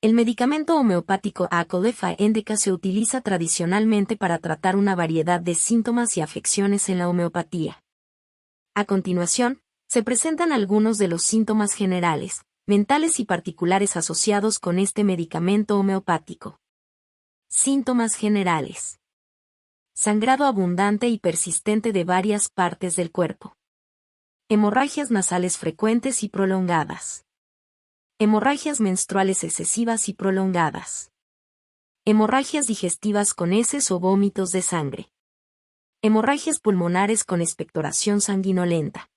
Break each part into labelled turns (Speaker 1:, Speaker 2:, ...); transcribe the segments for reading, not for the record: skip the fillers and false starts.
Speaker 1: El medicamento homeopático Acolefa Indica se utiliza tradicionalmente para tratar una variedad de síntomas y afecciones en la homeopatía. A continuación, se presentan algunos de los síntomas generales, mentales y particulares asociados con este medicamento homeopático. Síntomas generales. Sangrado abundante y persistente de varias partes del cuerpo. Hemorragias nasales frecuentes y prolongadas. Hemorragias menstruales excesivas y prolongadas. Hemorragias digestivas con heces o vómitos de sangre. Hemorragias pulmonares con expectoración sanguinolenta.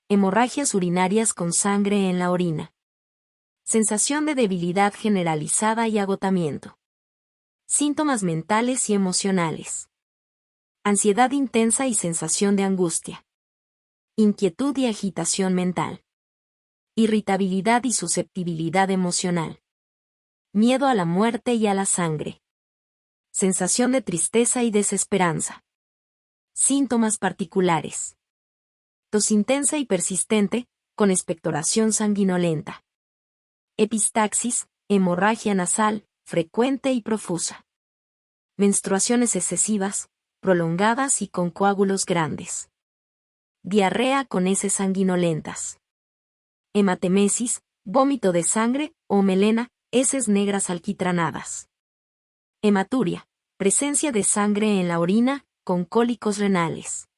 Speaker 1: Hemorragias urinarias con sangre en la orina. Sensación de debilidad generalizada y agotamiento. Síntomas mentales y emocionales. Ansiedad intensa y sensación de angustia. Inquietud y agitación mental. Irritabilidad y susceptibilidad emocional. Miedo a la muerte y a la sangre. Sensación de tristeza y desesperanza. Síntomas particulares. Tos intensa y persistente, con expectoración sanguinolenta. Epistaxis, hemorragia nasal, frecuente y profusa. Menstruaciones excesivas, prolongadas y con coágulos grandes. Diarrea con heces sanguinolentas. Hematemesis, vómito de sangre, o melena, heces negras alquitranadas. Hematuria, presencia de sangre en la orina, con cólicos renales.